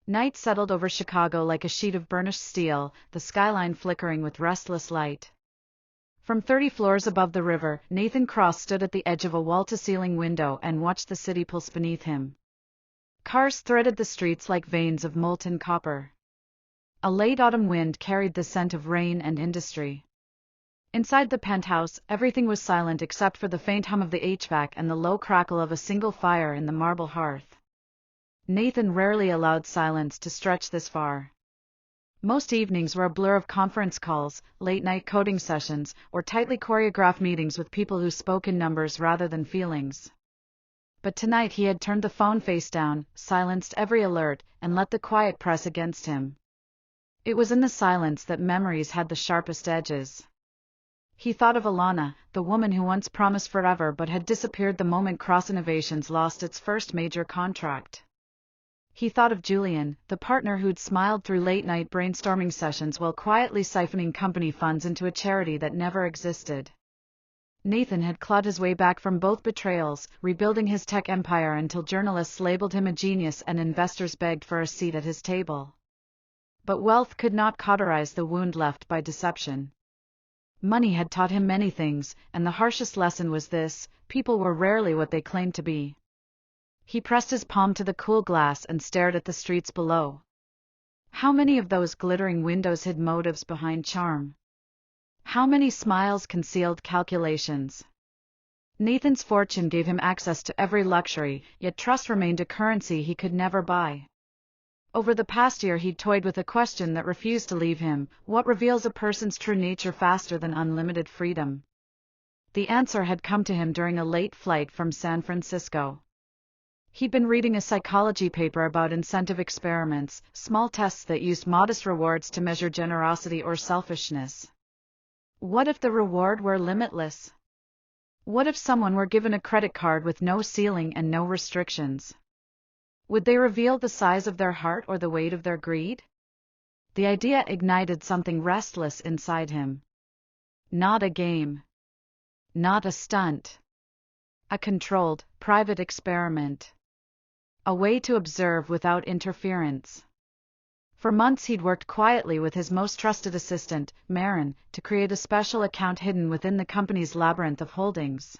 Night settled over Chicago like a sheet of burnished steel, the skyline flickering with restless light. From 30 floors above the river, Nathan Cross stood at the edge of a wall-to-ceiling window and watched the city pulse beneath him. Cars threaded the streets like veins of molten copper. A late autumn wind carried the scent of rain and industry. Inside the penthouse, everything was silent except for the faint hum of the HVAC and the low crackle of a single fire in the marble hearth. Nathan rarely allowed silence to stretch this far. Most evenings were a blur of conference calls, late-night coding sessions, or tightly choreographed meetings with people who spoke in numbers rather than feelings. But tonight he had turned the phone face down, silenced every alert, and let the quiet press against him. It was in the silence that memories had the sharpest edges. He thought of Alana, the woman who once promised forever but had disappeared the moment Cross Innovations lost its first major contract. He thought of Julian, the partner who'd smiled through late-night brainstorming sessions while quietly siphoning company funds into a charity that never existed. Nathan had clawed his way back from both betrayals, rebuilding his tech empire until journalists labeled him a genius and investors begged for a seat at his table. But wealth could not cauterize the wound left by deception. Money had taught him many things, and the harshest lesson was this: people were rarely what they claimed to be. He pressed his palm to the cool glass and stared at the streets below. How many of those glittering windows hid motives behind charm? How many smiles concealed calculations? Nathan's fortune gave him access to every luxury, yet trust remained a currency he could never buy. Over the past year he'd toyed with a question that refused to leave him: what reveals a person's true nature faster than unlimited freedom? The answer had come to him during a late flight from San Francisco. He'd been reading a psychology paper about incentive experiments, small tests that used modest rewards to measure generosity or selfishness. What if the reward were limitless? What if someone were given a credit card with no ceiling and no restrictions? Would they reveal the size of their heart or the weight of their greed? The idea ignited something restless inside him. Not a game. Not a stunt. A controlled, private experiment. A way to observe without interference. For months he'd worked quietly with his most trusted assistant, Marin, to create a special account hidden within the company's labyrinth of holdings.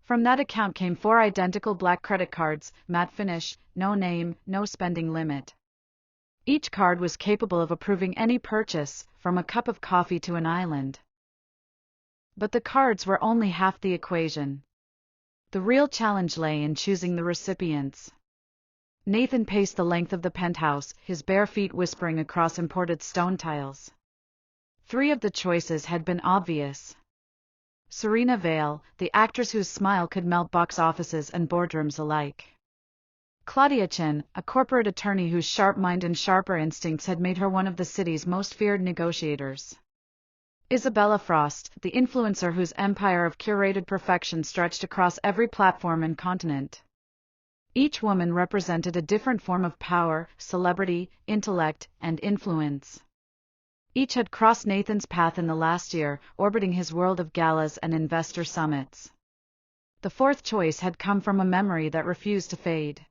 From that account came 4 identical black credit cards, matte finish, no name, no spending limit. Each card was capable of approving any purchase, from a cup of coffee to an island. But the cards were only half the equation. The real challenge lay in choosing the recipients. Nathan paced the length of the penthouse, his bare feet whispering across imported stone tiles. 3 of the choices had been obvious. Serena Vale, the actress whose smile could melt box offices and boardrooms alike. Claudia Chin, a corporate attorney whose sharp mind and sharper instincts had made her one of the city's most feared negotiators. Isabella Frost, the influencer whose empire of curated perfection stretched across every platform and continent. Each woman represented a different form of power, celebrity, intellect, and influence. Each had crossed Nathan's path in the last year, orbiting his world of galas and investor summits. The 4th choice had come from a memory that refused to fade.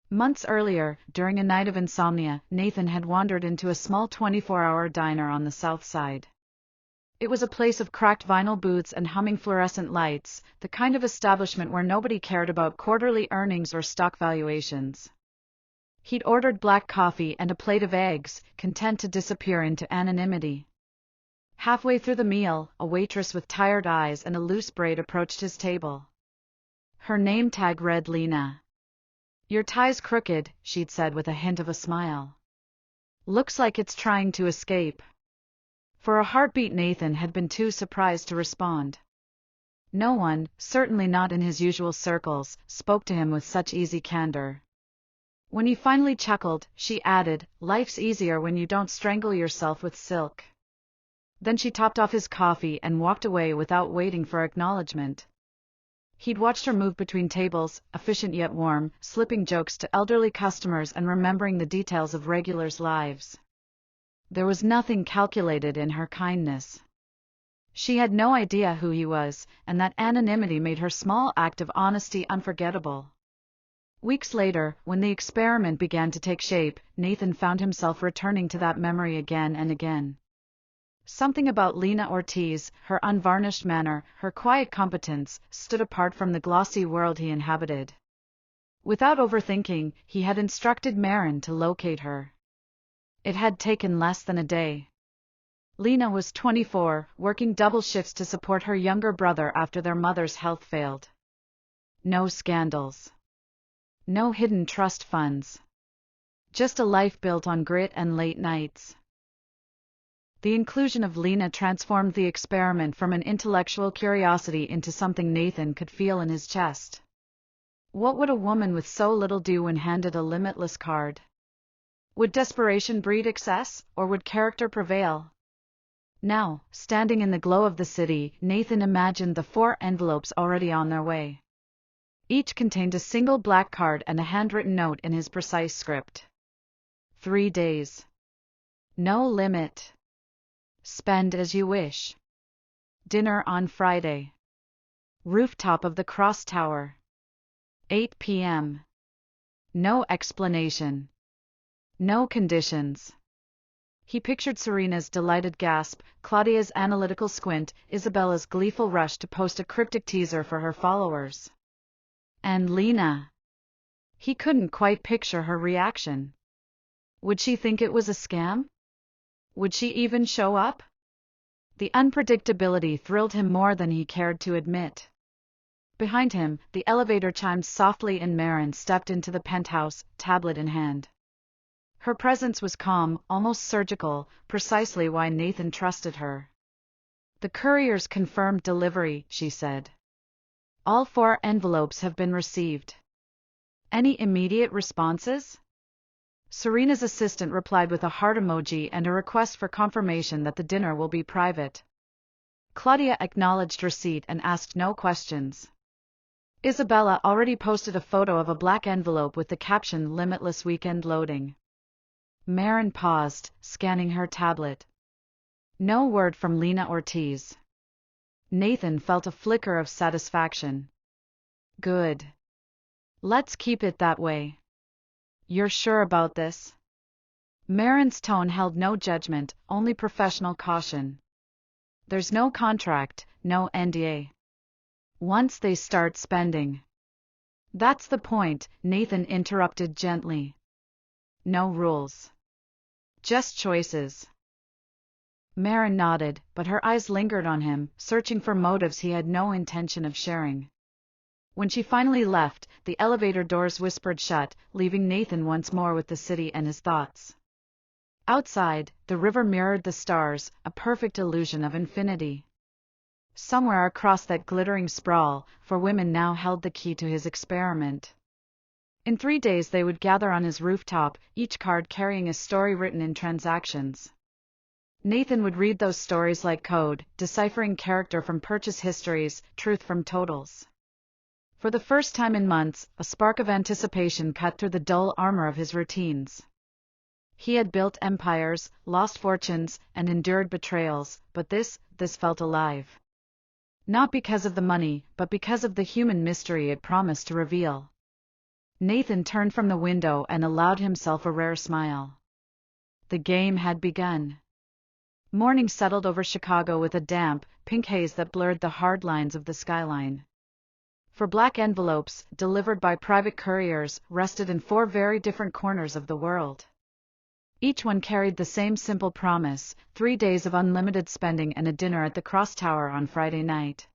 Months earlier, during a night of insomnia, Nathan had wandered into a small 24-hour diner on the South Side. It was a place of cracked vinyl booths and humming fluorescent lights, the kind of establishment where nobody cared about quarterly earnings or stock valuations. He'd ordered black coffee and a plate of eggs, content to disappear into anonymity. Halfway through the meal, a waitress with tired eyes and a loose braid approached his table. Her name tag read Lena. "Your tie's crooked," she'd said with a hint of a smile. "Looks like it's trying to escape." For a heartbeat, Nathan had been too surprised to respond. No one, certainly not in his usual circles, spoke to him with such easy candor. When he finally chuckled, she added, "Life's easier when you don't strangle yourself with silk." Then she topped off his coffee and walked away without waiting for acknowledgement. He'd watched her move between tables, efficient yet warm, slipping jokes to elderly customers and remembering the details of regulars' lives. There was nothing calculated in her kindness. She had no idea who he was, and that anonymity made her small act of honesty unforgettable. Weeks later, when the experiment began to take shape, Nathan found himself returning to that memory again and again. Something about Lena Ortiz, her unvarnished manner, her quiet competence, stood apart from the glossy world he inhabited. Without overthinking, he had instructed Marin to locate her. It had taken less than a day. Lena was 24, working double shifts to support her younger brother after their mother's health failed. No scandals. No hidden trust funds. Just a life built on grit and late nights. The inclusion of Lena transformed the experiment from an intellectual curiosity into something Nathan could feel in his chest. What would a woman with so little do when handed a limitless card? Would desperation breed excess, or would character prevail? Now, standing in the glow of the city, Nathan imagined the 4 envelopes already on their way. Each contained a single black card and a handwritten note in his precise script. 3 days. No limit. Spend as you wish. Dinner on Friday. Rooftop of the Cross Tower. 8 p.m. No explanation. No conditions. He pictured Serena's delighted gasp, Claudia's analytical squint, Isabella's gleeful rush to post a cryptic teaser for her followers. And Lena. He couldn't quite picture her reaction. Would she think it was a scam? Would she even show up? The unpredictability thrilled him more than he cared to admit. Behind him, the elevator chimed softly and Marin stepped into the penthouse, tablet in hand. Her presence was calm, almost surgical, precisely why Nathan trusted her. The courier's confirmed delivery, she said. All 4 envelopes have been received. Any immediate responses? Serena's assistant replied with a heart emoji and a request for confirmation that the dinner will be private. Claudia acknowledged receipt and asked no questions. Isabella already posted a photo of a black envelope with the caption "Limitless Weekend Loading." Marin paused, scanning her tablet. No word from Lena Ortiz. Nathan felt a flicker of satisfaction. Good. Let's keep it that way. You're sure about this? Marin's tone held no judgment, only professional caution. There's no contract, no NDA. Once they start spending. That's the point, Nathan interrupted gently. No rules. Just choices. Marin nodded, but her eyes lingered on him, searching for motives he had no intention of sharing. When she finally left, the elevator doors whispered shut, leaving Nathan once more with the city and his thoughts. Outside, the river mirrored the stars, a perfect illusion of infinity. Somewhere across that glittering sprawl, 4 women now held the key to his experiment. In 3 days they would gather on his rooftop, each card carrying a story written in transactions. Nathan would read those stories like code, deciphering character from purchase histories, truth from totals. For the first time in months, a spark of anticipation cut through the dull armor of his routines. He had built empires, lost fortunes, and endured betrayals, but this felt alive. Not because of the money, but because of the human mystery it promised to reveal. Nathan turned from the window and allowed himself a rare smile. The game had begun. Morning settled over Chicago with a damp, pink haze that blurred the hard lines of the skyline. 4 black envelopes, delivered by private couriers, rested in 4 very different corners of the world. Each one carried the same simple promise: 3 days of unlimited spending and a dinner at the Cross Tower on Friday night.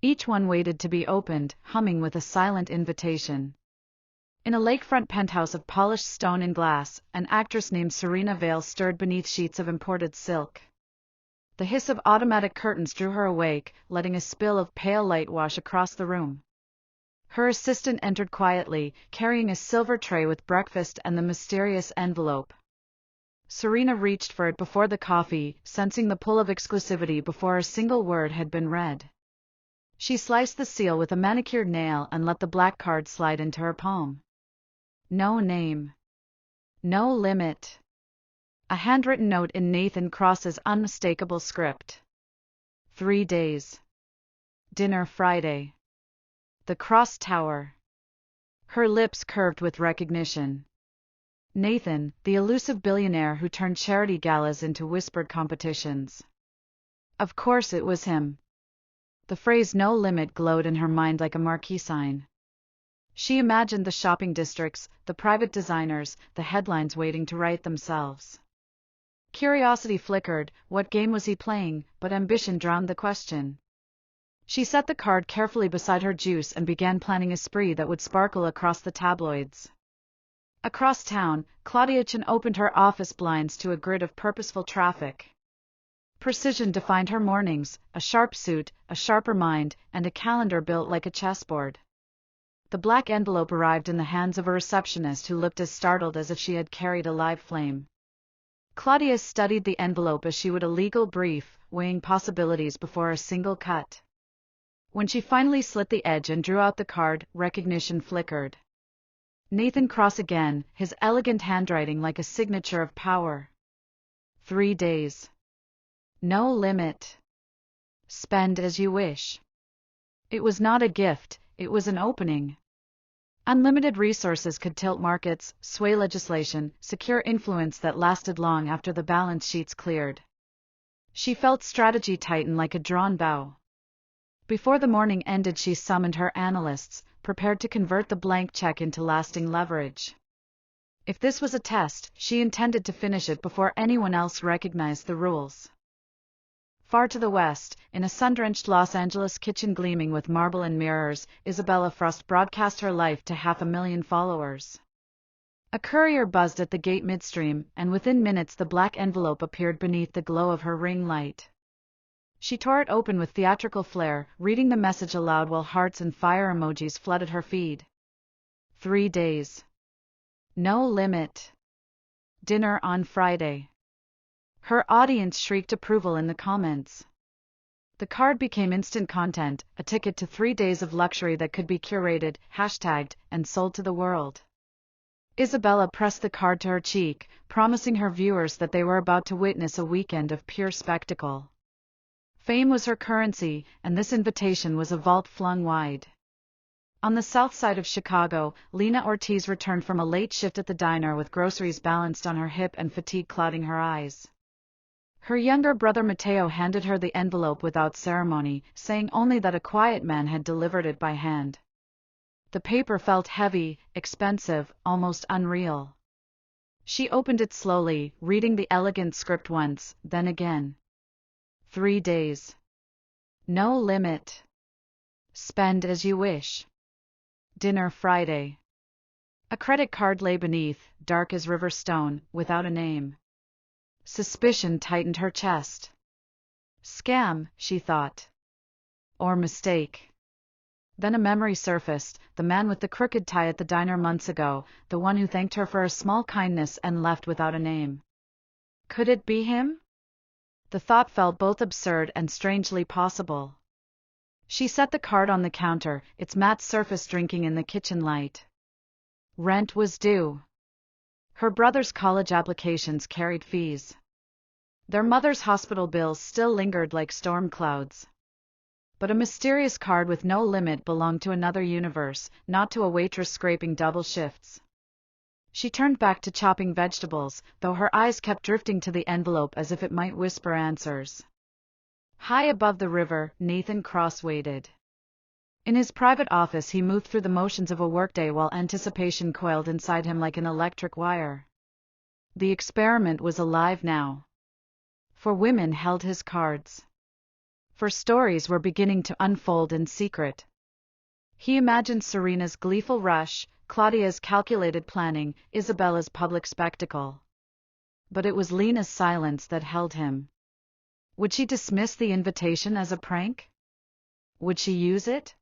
Each one waited to be opened, humming with a silent invitation. In a lakefront penthouse of polished stone and glass, an actress named Serena Vale stirred beneath sheets of imported silk. The hiss of automatic curtains drew her awake, letting a spill of pale light wash across the room. Her assistant entered quietly, carrying a silver tray with breakfast and the mysterious envelope. Serena reached for it before the coffee, sensing the pull of exclusivity before a single word had been read. She sliced the seal with a manicured nail and let the black card slide into her palm. No name. No limit. A handwritten note in Nathan Cross's unmistakable script. 3 days. Dinner Friday. The Cross Tower. Her lips curved with recognition. Nathan, the elusive billionaire who turned charity galas into whispered competitions. Of course it was him. The phrase "no limit" glowed in her mind like a marquee sign. She imagined the shopping districts, the private designers, the headlines waiting to write themselves. Curiosity flickered. What game was he playing? But ambition drowned the question. She set the card carefully beside her juice and began planning a spree that would sparkle across the tabloids. Across town, Claudia Chen opened her office blinds to a grid of purposeful traffic. Precision defined her mornings, a sharp suit, a sharper mind, and a calendar built like a chessboard. The black envelope arrived in the hands of a receptionist who looked as startled as if she had carried a live flame. Claudia studied the envelope as she would a legal brief, weighing possibilities before a single cut. When she finally slit the edge and drew out the card, recognition flickered. Nathan Cross again, his elegant handwriting like a signature of power. 3 days. No limit. Spend as you wish. It was not a gift, it was an opening. Unlimited resources could tilt markets, sway legislation, secure influence that lasted long after the balance sheets cleared. She felt strategy tighten like a drawn bow. Before the morning ended, she summoned her analysts, prepared to convert the blank check into lasting leverage. If this was a test, she intended to finish it before anyone else recognized the rules. Far to the west, in a sun-drenched Los Angeles kitchen gleaming with marble and mirrors, Isabella Frost broadcast her life to 500,000 followers. A courier buzzed at the gate midstream, and within minutes the black envelope appeared beneath the glow of her ring light. She tore it open with theatrical flair, reading the message aloud while hearts and fire emojis flooded her feed. 3 days. No limit. Dinner on Friday. Her audience shrieked approval in the comments. The card became instant content, a ticket to 3 days of luxury that could be curated, hashtagged, and sold to the world. Isabella pressed the card to her cheek, promising her viewers that they were about to witness a weekend of pure spectacle. Fame was her currency, and this invitation was a vault flung wide. On the south side of Chicago, Lena Ortiz returned from a late shift at the diner with groceries balanced on her hip and fatigue clouding her eyes. Her younger brother Mateo handed her the envelope without ceremony, saying only that a quiet man had delivered it by hand. The paper felt heavy, expensive, almost unreal. She opened it slowly, reading the elegant script once, then again. 3 days. No limit. Spend as you wish. Dinner Friday. A credit card lay beneath, dark as river stone, without a name. Suspicion tightened her chest. Scam, she thought. Or mistake. Then a memory surfaced, the man with the crooked tie at the diner months ago, the one who thanked her for a small kindness and left without a name. Could it be him? The thought felt both absurd and strangely possible. She set the card on the counter, its matte surface drinking in the kitchen light. Rent was due. Her brother's college applications carried fees. Their mother's hospital bills still lingered like storm clouds. But a mysterious card with no limit belonged to another universe, not to a waitress scraping double shifts. She turned back to chopping vegetables, though her eyes kept drifting to the envelope as if it might whisper answers. High above the river, Nathan Cross waited. In his private office he moved through the motions of a workday while anticipation coiled inside him like an electric wire. The experiment was alive now. For women held his cards. For stories were beginning to unfold in secret. He imagined Serena's gleeful rush, Claudia's calculated planning, Isabella's public spectacle. But it was Lena's silence that held him. Would she dismiss the invitation as a prank? Would she use it?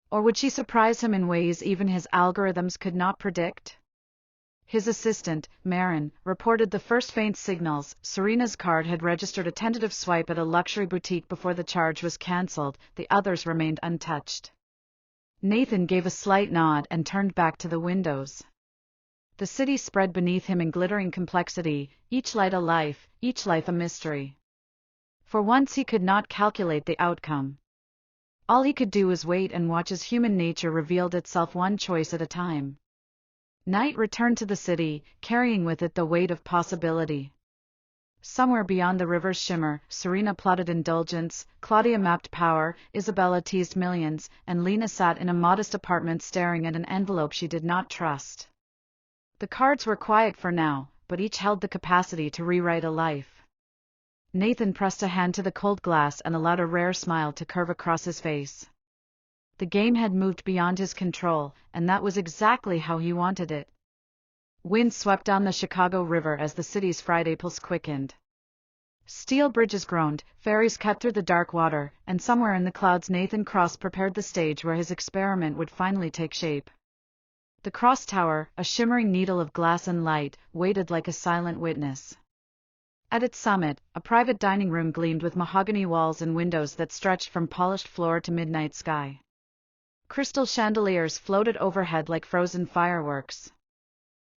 Or would she surprise him in ways even his algorithms could not predict? His assistant, Marin, reported the first faint signals. Serena's card had registered a tentative swipe at a luxury boutique before the charge was cancelled, the others remained untouched. Nathan gave a slight nod and turned back to the windows. The city spread beneath him in glittering complexity, each light a life, each life a mystery. For once he could not calculate the outcome. All he could do was wait and watch as human nature revealed itself one choice at a time. Night returned to the city, carrying with it the weight of possibility. Somewhere beyond the river's shimmer, Serena plotted indulgence, Claudia mapped power, Isabella teased millions, and Lena sat in a modest apartment staring at an envelope she did not trust. The cards were quiet for now, but each held the capacity to rewrite a life. Nathan pressed a hand to the cold glass and allowed a rare smile to curve across his face. The game had moved beyond his control, and that was exactly how he wanted it. Wind swept down the Chicago River as the city's Friday pulse quickened. Steel bridges groaned, ferries cut through the dark water, and somewhere in the clouds Nathan Cross prepared the stage where his experiment would finally take shape. The cross tower, a shimmering needle of glass and light, waited like a silent witness. At its summit, a private dining room gleamed with mahogany walls and windows that stretched from polished floor to midnight sky. Crystal chandeliers floated overhead like frozen fireworks.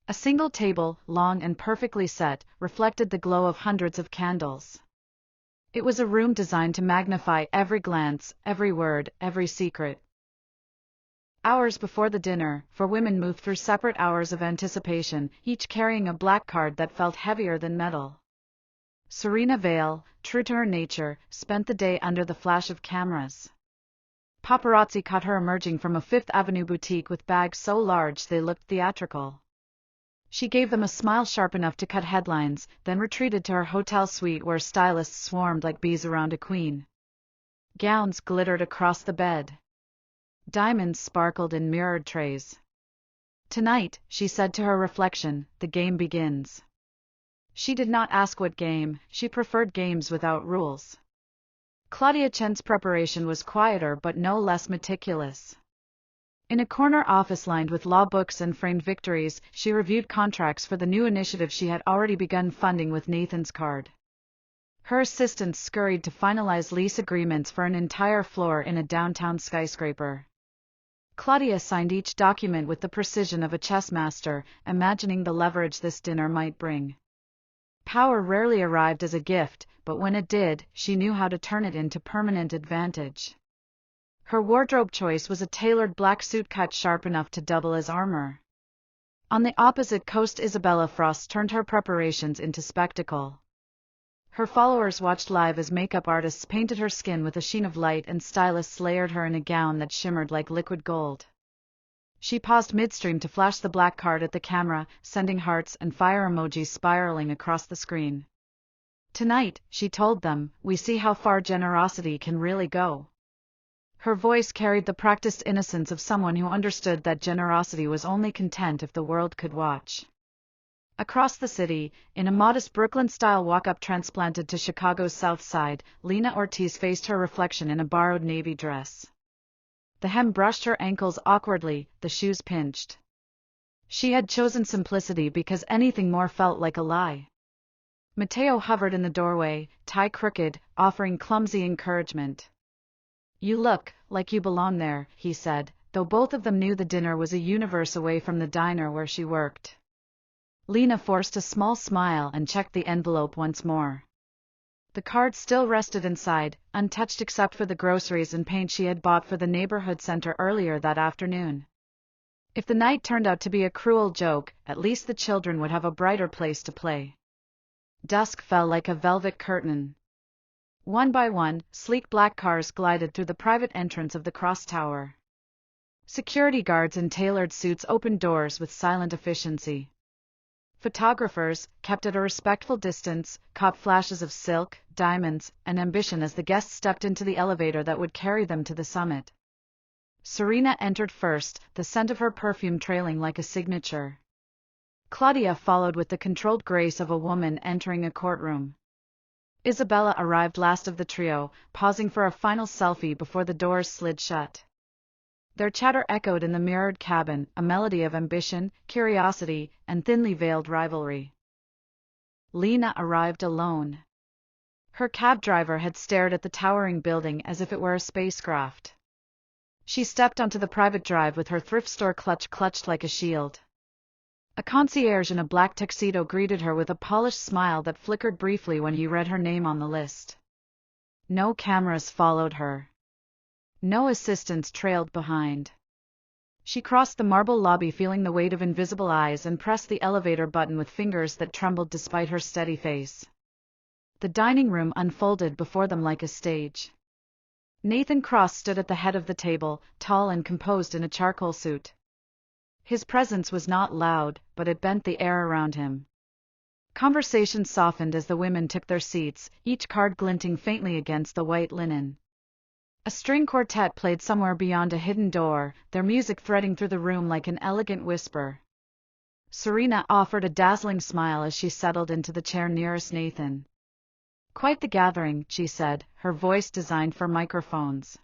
A single table, long and perfectly set, reflected the glow of hundreds of candles. It was a room designed to magnify every glance, every word, every secret. Hours before the dinner, four women moved through separate hours of anticipation, each carrying a black card that felt heavier than metal. Serena Vale, true to her nature, spent the day under the flash of cameras. Paparazzi caught her emerging from a Fifth Avenue boutique with bags so large they looked theatrical. She gave them a smile sharp enough to cut headlines, then retreated to her hotel suite where stylists swarmed like bees around a queen. Gowns glittered across the bed. Diamonds sparkled in mirrored trays. Tonight, she said to her reflection, the game begins. She did not ask what game, she preferred games without rules. Claudia Chen's preparation was quieter but no less meticulous. In a corner office lined with law books and framed victories, she reviewed contracts for the new initiative she had already begun funding with Nathan's card. Her assistants scurried to finalize lease agreements for an entire floor in a downtown skyscraper. Claudia signed each document with the precision of a chess master, imagining the leverage this dinner might bring. Power rarely arrived as a gift, but when it did, she knew how to turn it into permanent advantage. Her wardrobe choice was a tailored black suit cut sharp enough to double as armor. On the opposite coast, Isabella Frost turned her preparations into spectacle. Her followers watched live as makeup artists painted her skin with a sheen of light and stylists layered her in a gown that shimmered like liquid gold. She paused midstream to flash the black card at the camera, sending hearts and fire emojis spiraling across the screen. Tonight, she told them, we see how far generosity can really go. Her voice carried the practiced innocence of someone who understood that generosity was only content if the world could watch. Across the city, in a modest Brooklyn-style walk-up transplanted to Chicago's South Side, Lena Ortiz faced her reflection in a borrowed navy dress. The hem brushed her ankles awkwardly, the shoes pinched. She had chosen simplicity because anything more felt like a lie. Mateo hovered in the doorway, tie crooked, offering clumsy encouragement. You look like you belong there, he said, though both of them knew the dinner was a universe away from the diner where she worked. Lena forced a small smile and checked the envelope once more. The card still rested inside, untouched except for the groceries and paint she had bought for the neighborhood center earlier that afternoon. If the night turned out to be a cruel joke, at least the children would have a brighter place to play. Dusk fell like a velvet curtain. One by one, sleek black cars glided through the private entrance of the cross tower. Security guards in tailored suits opened doors with silent efficiency. Photographers, kept at a respectful distance, caught flashes of silk, diamonds, and ambition as the guests stepped into the elevator that would carry them to the summit. Serena entered first, the scent of her perfume trailing like a signature. Claudia followed with the controlled grace of a woman entering a courtroom. Isabella arrived last of the trio, pausing for a final selfie before the doors slid shut. Their chatter echoed in the mirrored cabin, a melody of ambition, curiosity, and thinly veiled rivalry. Lena arrived alone. Her cab driver had stared at the towering building as if it were a spacecraft. She stepped onto the private drive with her thrift store clutch clutched like a shield. A concierge in a black tuxedo greeted her with a polished smile that flickered briefly when he read her name on the list. No cameras followed her. No assistants trailed behind. She crossed the marble lobby feeling the weight of invisible eyes and pressed the elevator button with fingers that trembled despite her steady face. The dining room unfolded before them like a stage. Nathan Cross stood at the head of the table, tall and composed in a charcoal suit. His presence was not loud, but it bent the air around him. Conversation softened as the women took their seats, each card glinting faintly against the white linen. A string quartet played somewhere beyond a hidden door, their music threading through the room like an elegant whisper. Serena offered a dazzling smile as she settled into the chair nearest Nathan. "Quite the gathering," she said, her voice designed for microphones.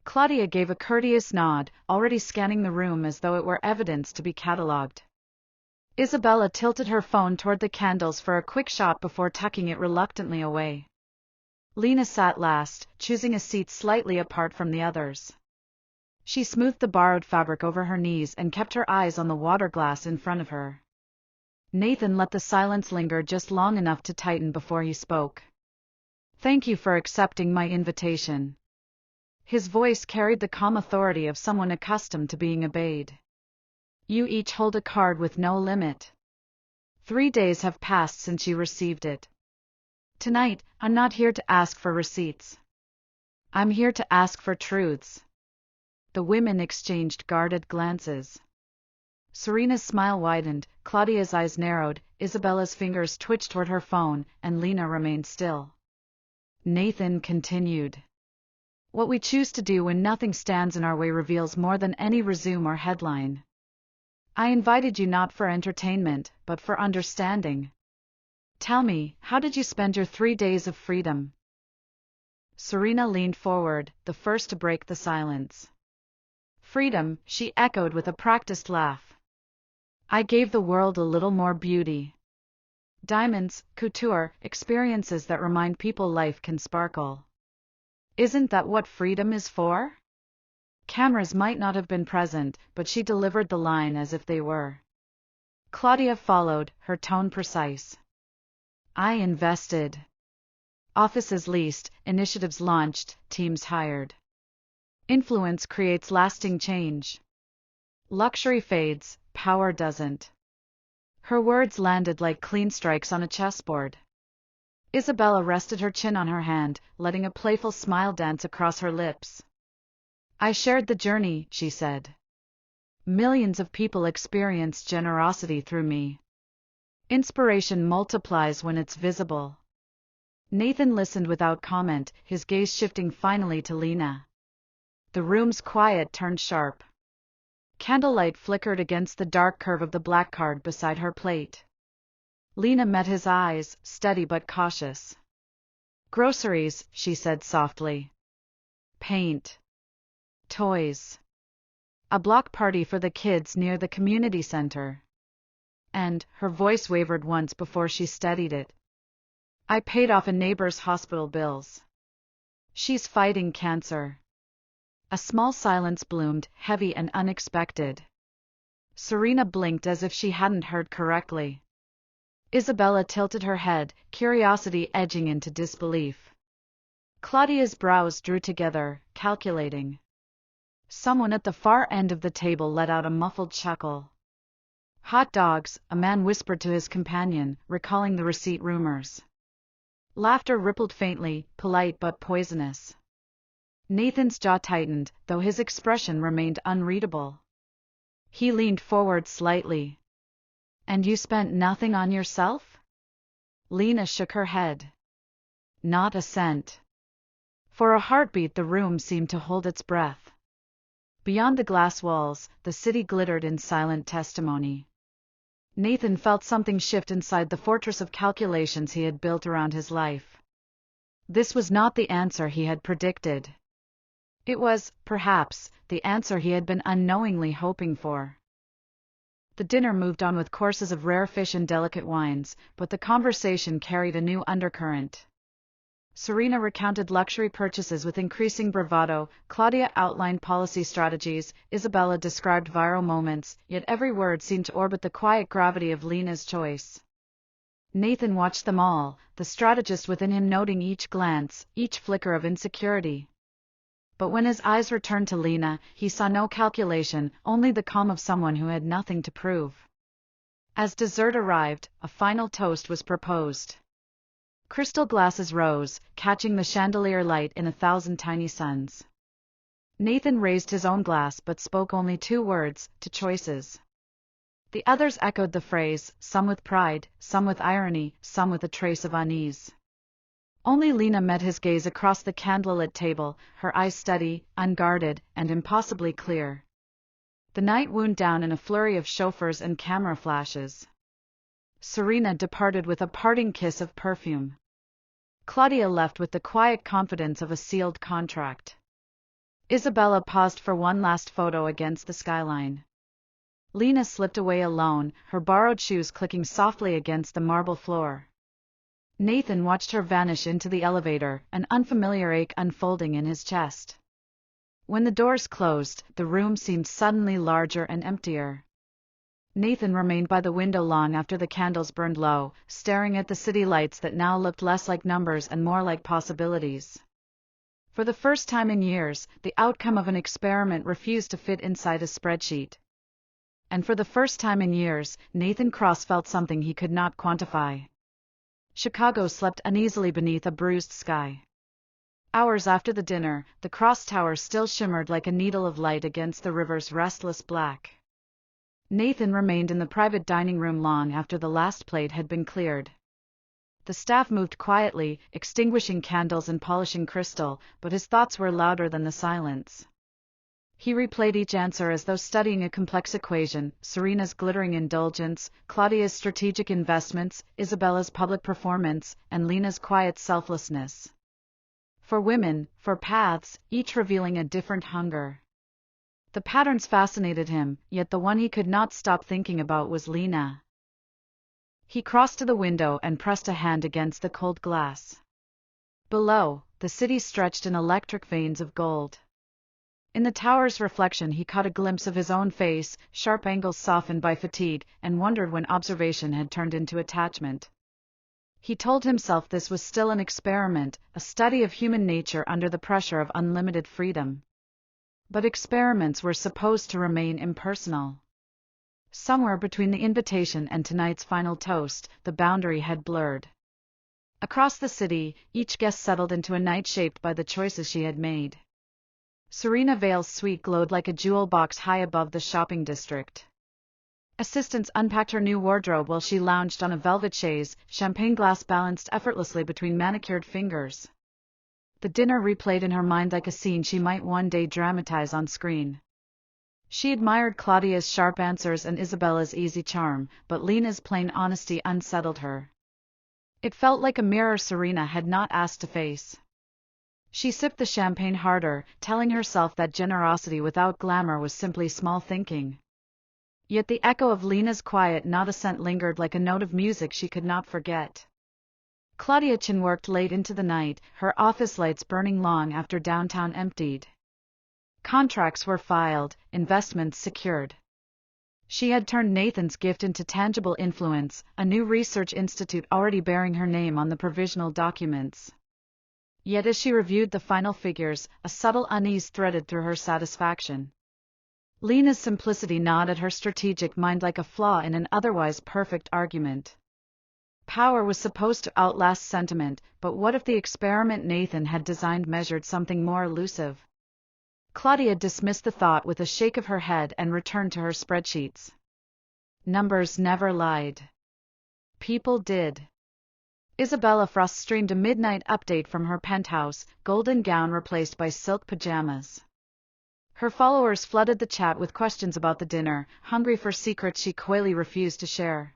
Claudia gave a courteous nod, already scanning the room as though it were evidence to be catalogued. Isabella tilted her phone toward the candles for a quick shot before tucking it reluctantly away. Lena sat last, choosing a seat slightly apart from the others. She smoothed the borrowed fabric over her knees and kept her eyes on the water glass in front of her. Nathan let the silence linger just long enough to tighten before he spoke. "Thank you for accepting my invitation." His voice carried the calm authority of someone accustomed to being obeyed. "You each hold a card with no limit. 3 days have passed since you received it. Tonight, I'm not here to ask for receipts. I'm here to ask for truths." The women exchanged guarded glances. Serena's smile widened, Claudia's eyes narrowed, Isabella's fingers twitched toward her phone, and Lena remained still. Nathan continued. "What we choose to do when nothing stands in our way reveals more than any resume or headline. I invited you not for entertainment, but for understanding. Tell me, how did you spend your 3 days of freedom?" Serena leaned forward, the first to break the silence. "Freedom," she echoed with a practiced laugh. "I gave the world a little more beauty. Diamonds, couture, experiences that remind people life can sparkle. Isn't that what freedom is for?" Cameras might not have been present, but she delivered the line as if they were. Claudia followed, her tone precise. "I invested. Offices leased, initiatives launched, teams hired. Influence creates lasting change. Luxury fades, power doesn't." Her words landed like clean strikes on a chessboard. Isabella rested her chin on her hand, letting a playful smile dance across her lips. "I shared the journey," she said. "Millions of people experienced generosity through me. Inspiration multiplies when it's visible." Nathan listened without comment, his gaze shifting finally to Lena. The room's quiet turned sharp. Candlelight flickered against the dark curve of the black card beside her plate. Lena met his eyes, steady but cautious. "Groceries," she said softly. "Paint. Toys. A block party for the kids near the community center. And," her voice wavered once before she steadied it, "I paid off a neighbor's hospital bills. She's fighting cancer." A small silence bloomed, heavy and unexpected. Serena blinked as if she hadn't heard correctly. Isabella tilted her head, curiosity edging into disbelief. Claudia's brows drew together, calculating. Someone at the far end of the table let out a muffled chuckle. "Hot dogs," a man whispered to his companion, recalling the receipt rumors. Laughter rippled faintly, polite but poisonous. Nathan's jaw tightened, though his expression remained unreadable. He leaned forward slightly. "And you spent nothing on yourself?" Lena shook her head. "Not a cent." For a heartbeat the room seemed to hold its breath. Beyond the glass walls, the city glittered in silent testimony. Nathan felt something shift inside the fortress of calculations he had built around his life. This was not the answer he had predicted. It was, perhaps, the answer he had been unknowingly hoping for. The dinner moved on with courses of rare fish and delicate wines, but the conversation carried a new undercurrent. Serena recounted luxury purchases with increasing bravado, Claudia outlined policy strategies, Isabella described viral moments, yet every word seemed to orbit the quiet gravity of Lena's choice. Nathan watched them all, the strategist within him noting each glance, each flicker of insecurity. But when his eyes returned to Lena, he saw no calculation, only the calm of someone who had nothing to prove. As dessert arrived, a final toast was proposed. Crystal glasses rose, catching the chandelier light in 1,000 tiny suns. Nathan raised his own glass but spoke only 2 words, to choices. The others echoed the phrase, some with pride, some with irony, some with a trace of unease. Only Lena met his gaze across the candlelit table, her eyes steady, unguarded, and impossibly clear. The night wound down in a flurry of chauffeurs and camera flashes. Serena departed with a parting kiss of perfume. Claudia left with the quiet confidence of a sealed contract. Isabella paused for one last photo against the skyline. Lena slipped away alone, her borrowed shoes clicking softly against the marble floor. Nathan watched her vanish into the elevator, an unfamiliar ache unfolding in his chest. When the doors closed, the room seemed suddenly larger and emptier. Nathan remained by the window long after the candles burned low, staring at the city lights that now looked less like numbers and more like possibilities. For the first time in years, the outcome of an experiment refused to fit inside a spreadsheet. And for the first time in years, Nathan Cross felt something he could not quantify. Chicago slept uneasily beneath a bruised sky. Hours after the dinner, the cross tower still shimmered like a needle of light against the river's restless black. Nathan remained in the private dining room long after the last plate had been cleared. The staff moved quietly, extinguishing candles and polishing crystal, but his thoughts were louder than the silence. He replayed each answer as though studying a complex equation: Serena's glittering indulgence, Claudia's strategic investments, Isabella's public performance, and Lena's quiet selflessness. For women, for paths, each revealing a different hunger. The patterns fascinated him, yet the one he could not stop thinking about was Lena. He crossed to the window and pressed a hand against the cold glass. Below, the city stretched in electric veins of gold. In the tower's reflection he caught a glimpse of his own face, sharp angles softened by fatigue, and wondered when observation had turned into attachment. He told himself this was still an experiment, a study of human nature under the pressure of unlimited freedom. But experiments were supposed to remain impersonal. Somewhere between the invitation and tonight's final toast, the boundary had blurred. Across the city, each guest settled into a night shaped by the choices she had made. Serena Vale's suite glowed like a jewel box high above the shopping district. Assistants unpacked her new wardrobe while she lounged on a velvet chaise, champagne glass balanced effortlessly between manicured fingers. The dinner replayed in her mind like a scene she might one day dramatize on screen. She admired Claudia's sharp answers and Isabella's easy charm, but Lena's plain honesty unsettled her. It felt like a mirror Serena had not asked to face. She sipped the champagne harder, telling herself that generosity without glamour was simply small thinking. Yet the echo of Lena's quiet not assent lingered like a note of music she could not forget. Claudia Chin worked late into the night, her office lights burning long after downtown emptied. Contracts were filed, investments secured. She had turned Nathan's gift into tangible influence, a new research institute already bearing her name on the provisional documents. Yet as she reviewed the final figures, a subtle unease threaded through her satisfaction. Lena's simplicity gnawed at her strategic mind like a flaw in an otherwise perfect argument. Power was supposed to outlast sentiment, but what if the experiment Nathan had designed measured something more elusive? Claudia dismissed the thought with a shake of her head and returned to her spreadsheets. Numbers never lied. People did. Isabella Frost streamed a midnight update from her penthouse, golden gown replaced by silk pajamas. Her followers flooded the chat with questions about the dinner, hungry for secrets she coyly refused to share.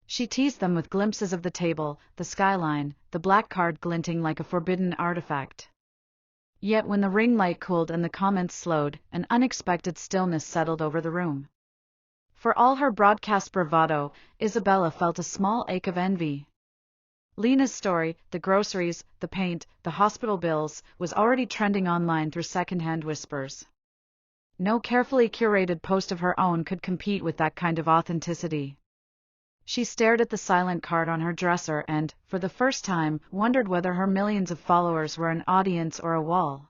She teased them with glimpses of the table, the skyline, the black card glinting like a forbidden artifact. Yet when the ring light cooled and the comments slowed, an unexpected stillness settled over the room. For all her broadcast bravado, Isabella felt a small ache of envy. Lena's story, the groceries, the paint, the hospital bills, was already trending online through secondhand whispers. No carefully curated post of her own could compete with that kind of authenticity. She stared at the silent card on her dresser and, for the first time, wondered whether her millions of followers were an audience or a wall.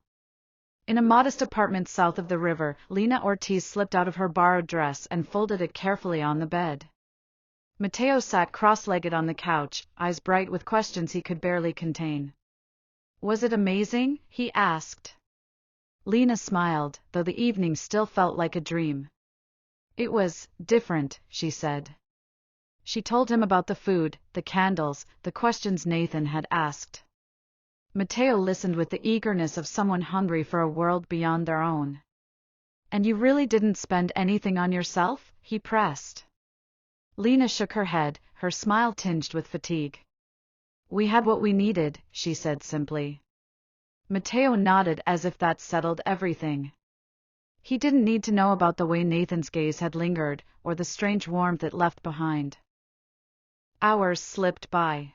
In a modest apartment south of the river, Lena Ortiz slipped out of her borrowed dress and folded it carefully on the bed. Mateo sat cross-legged on the couch, eyes bright with questions he could barely contain. "Was it amazing?" he asked. Lena smiled, though the evening still felt like a dream. "It was different," she said. She told him about the food, the candles, the questions Nathan had asked. Mateo listened with the eagerness of someone hungry for a world beyond their own. "And you really didn't spend anything on yourself?" he pressed. Lena shook her head, her smile tinged with fatigue. "We had what we needed," she said simply. Mateo nodded as if that settled everything. He didn't need to know about the way Nathan's gaze had lingered, or the strange warmth it left behind. Hours slipped by.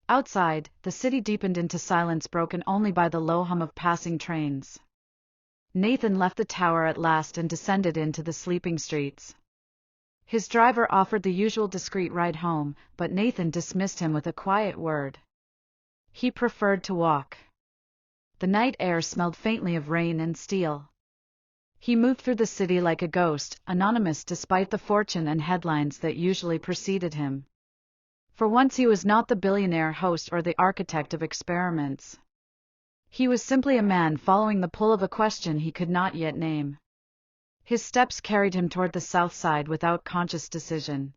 Outside, the city deepened into silence broken only by the low hum of passing trains. Nathan left the tower at last and descended into the sleeping streets. His driver offered the usual discreet ride home, but Nathan dismissed him with a quiet word. He preferred to walk. The night air smelled faintly of rain and steel. He moved through the city like a ghost, anonymous despite the fortune and headlines that usually preceded him. For once he was not the billionaire host or the architect of experiments. He was simply a man following the pull of a question he could not yet name. His steps carried him toward the south side without conscious decision.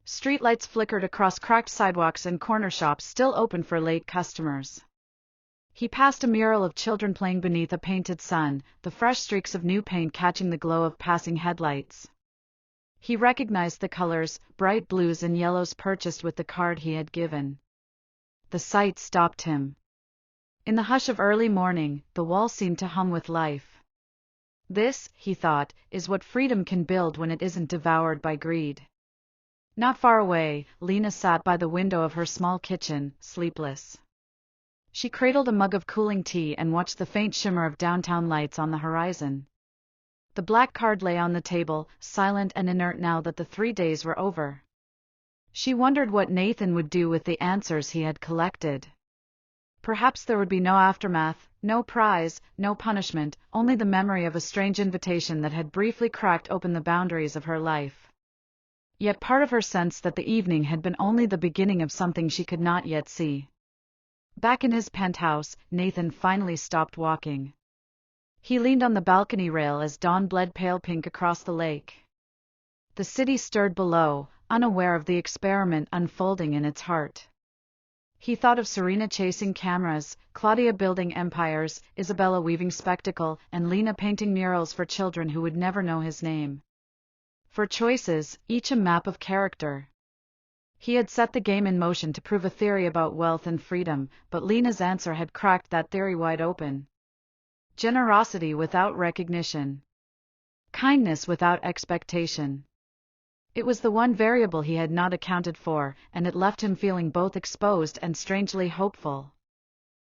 Streetlights flickered across cracked sidewalks and corner shops still open for late customers. He passed a mural of children playing beneath a painted sun, the fresh streaks of new paint catching the glow of passing headlights. He recognized the colors, bright blues and yellows purchased with the card he had given. The sight stopped him. In the hush of early morning, the wall seemed to hum with life. This, he thought, is what freedom can build when it isn't devoured by greed. Not far away, Lena sat by the window of her small kitchen, sleepless. She cradled a mug of cooling tea and watched the faint shimmer of downtown lights on the horizon. The black card lay on the table, silent and inert now that the 3 days were over. She wondered what Nathan would do with the answers he had collected. Perhaps there would be no aftermath, no prize, no punishment, only the memory of a strange invitation that had briefly cracked open the boundaries of her life. Yet part of her sensed that the evening had been only the beginning of something she could not yet see. Back in his penthouse, Nathan finally stopped walking. He leaned on the balcony rail as dawn bled pale pink across the lake. The city stirred below, unaware of the experiment unfolding in its heart. He thought of Serena chasing cameras, Claudia building empires, Isabella weaving spectacle, and Lena painting murals for children who would never know his name. For choices, each a map of character. He had set the game in motion to prove a theory about wealth and freedom, but Lena's answer had cracked that theory wide open. Generosity without recognition. Kindness without expectation. It was the one variable he had not accounted for, and it left him feeling both exposed and strangely hopeful.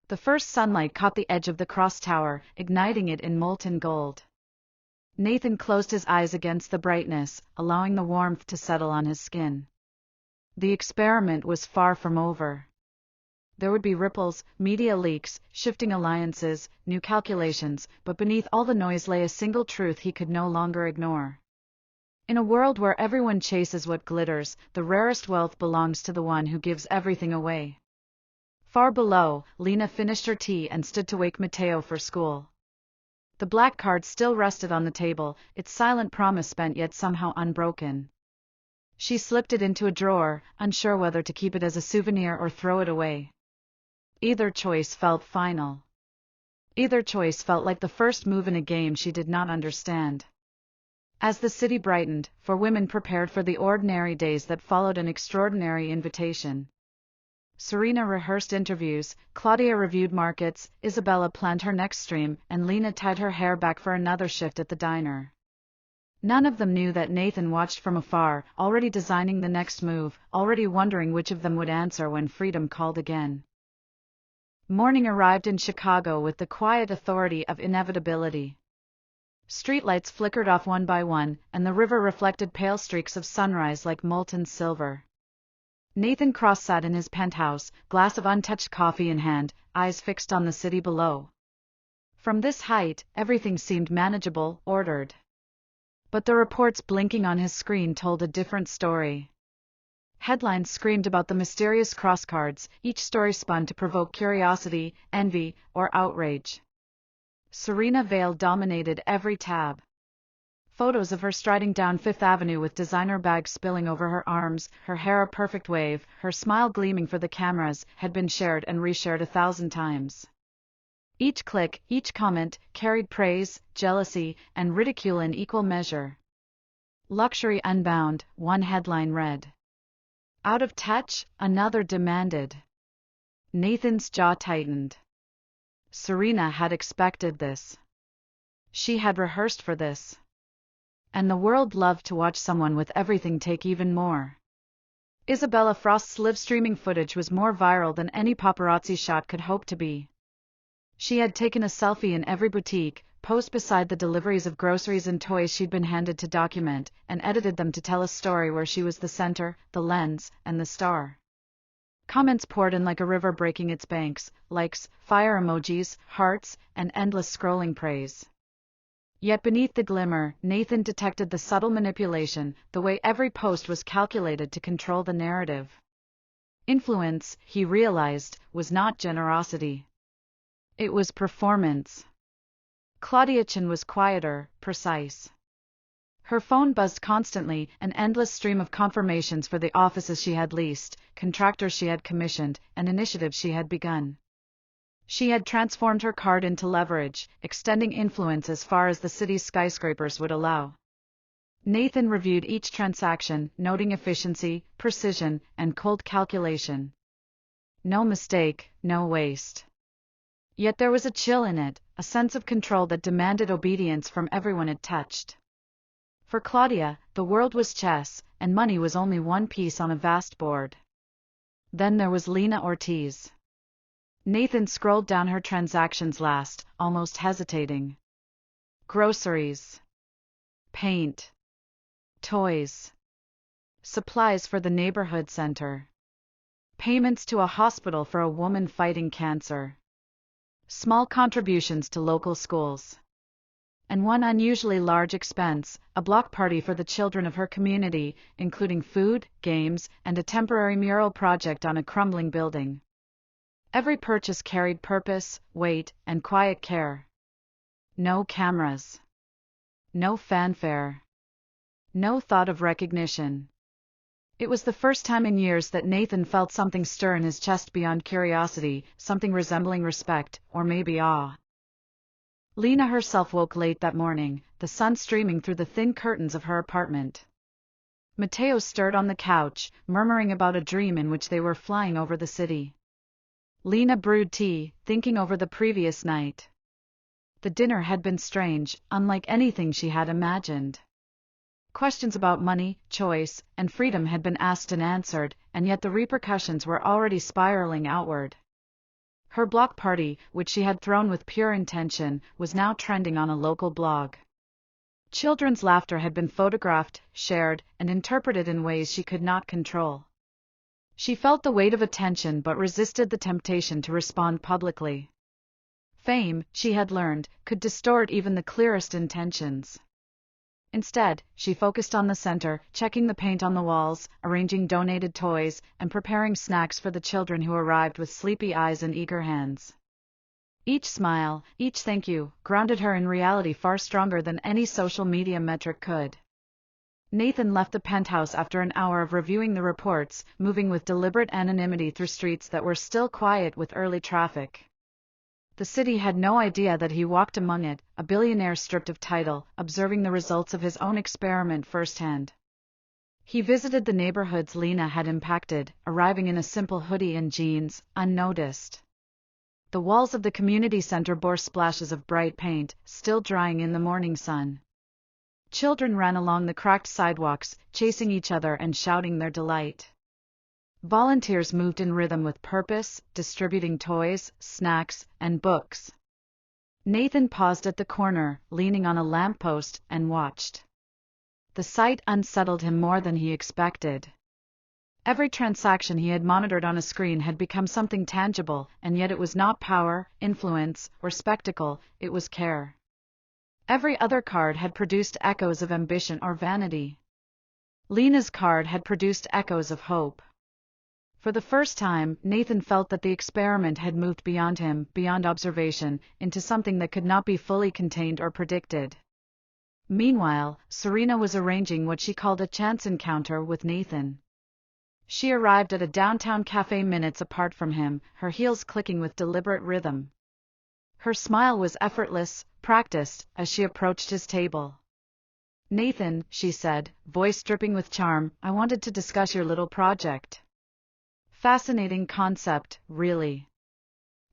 The first sunlight caught the edge of the cross tower, igniting it in molten gold. Nathan closed his eyes against the brightness, allowing the warmth to settle on his skin. The experiment was far from over. There would be ripples, media leaks, shifting alliances, new calculations, but beneath all the noise lay a single truth he could no longer ignore. In a world where everyone chases what glitters, the rarest wealth belongs to the one who gives everything away. Far below, Lena finished her tea and stood to wake Mateo for school. The black card still rested on the table, its silent promise spent yet somehow unbroken. She slipped it into a drawer, unsure whether to keep it as a souvenir or throw it away. Either choice felt final. Either choice felt like the first move in a game she did not understand. As the city brightened, for women prepared for the ordinary days that followed an extraordinary invitation. Serena rehearsed interviews, Claudia reviewed markets, Isabella planned her next stream, and Lena tied her hair back for another shift at the diner. None of them knew that Nathan watched from afar, already designing the next move, already wondering which of them would answer when freedom called again. Morning arrived in Chicago with the quiet authority of inevitability. Streetlights flickered off one by one, and the river reflected pale streaks of sunrise like molten silver. Nathan Cross sat in his penthouse, glass of untouched coffee in hand, eyes fixed on the city below. From this height, everything seemed manageable, ordered. But the reports blinking on his screen told a different story. Headlines screamed about the mysterious crosscards, each story spun to provoke curiosity, envy, or outrage. Serena Vale dominated every tab. Photos of her striding down Fifth Avenue with designer bags spilling over her arms, her hair a perfect wave, her smile gleaming for the cameras, had been shared and reshared 1,000 times. Each click, each comment, carried praise, jealousy, and ridicule in equal measure. Luxury unbound, one headline read. Out of touch, another demanded. Nathan's jaw tightened. Serena had expected this. She had rehearsed for this. And the world loved to watch someone with everything take even more. Isabella Frost's live-streaming footage was more viral than any paparazzi shot could hope to be. She had taken a selfie in every boutique, posed beside the deliveries of groceries and toys she'd been handed to document, and edited them to tell a story where she was the center, the lens, and the star. Comments poured in like a river breaking its banks, likes, fire emojis, hearts, and endless scrolling praise. Yet beneath the glimmer, Nathan detected the subtle manipulation, the way every post was calculated to control the narrative. Influence, he realized, was not generosity. It was performance. Claudia Chin was quieter, precise. Her phone buzzed constantly, an endless stream of confirmations for the offices she had leased, contractors she had commissioned, and initiatives she had begun. She had transformed her card into leverage, extending influence as far as the city's skyscrapers would allow. Nathan reviewed each transaction, noting efficiency, precision, and cold calculation. No mistake, no waste. Yet there was a chill in it, a sense of control that demanded obedience from everyone it touched. For Claudia, the world was chess, and money was only one piece on a vast board. Then there was Lena Ortiz. Nathan scrolled down her transactions last, almost hesitating. Groceries. Paint. Toys. Supplies for the neighborhood center. Payments to a hospital for a woman fighting cancer. Small contributions to local schools. And one unusually large expense, a block party for the children of her community, including food, games, and a temporary mural project on a crumbling building. Every purchase carried purpose, weight, and quiet care. No cameras. No fanfare. No thought of recognition. It was the first time in years that Nathan felt something stir in his chest beyond curiosity, something resembling respect, or maybe awe. Lena herself woke late that morning, the sun streaming through the thin curtains of her apartment. Mateo stirred on the couch, murmuring about a dream in which they were flying over the city. Lena brewed tea, thinking over the previous night. The dinner had been strange, unlike anything she had imagined. Questions about money, choice, and freedom had been asked and answered, and yet the repercussions were already spiraling outward. Her block party, which she had thrown with pure intention, was now trending on a local blog. Children's laughter had been photographed, shared, and interpreted in ways she could not control. She felt the weight of attention but resisted the temptation to respond publicly. Fame, she had learned, could distort even the clearest intentions. Instead, she focused on the center, checking the paint on the walls, arranging donated toys, and preparing snacks for the children who arrived with sleepy eyes and eager hands. Each smile, each thank you, grounded her in reality far stronger than any social media metric could. Nathan left the penthouse after an hour of reviewing the reports, moving with deliberate anonymity through streets that were still quiet with early traffic. The city had no idea that he walked among it, a billionaire stripped of title, observing the results of his own experiment firsthand. He visited the neighborhoods Lena had impacted, arriving in a simple hoodie and jeans, unnoticed. The walls of the community center bore splashes of bright paint, still drying in the morning sun. Children ran along the cracked sidewalks, chasing each other and shouting their delight. Volunteers moved in rhythm with purpose, distributing toys, snacks, and books. Nathan paused at the corner, leaning on a lamppost, and watched. The sight unsettled him more than he expected. Every transaction he had monitored on a screen had become something tangible, and yet it was not power, influence, or spectacle, it was care. Every other card had produced echoes of ambition or vanity. Lena's card had produced echoes of hope. For the first time, Nathan felt that the experiment had moved beyond him, beyond observation, into something that could not be fully contained or predicted. Meanwhile, Serena was arranging what she called a chance encounter with Nathan. She arrived at a downtown cafe minutes apart from him, her heels clicking with deliberate rhythm. Her smile was effortless, practiced, as she approached his table. "Nathan," she said, voice dripping with charm, "I wanted to discuss your little project." Fascinating concept, really.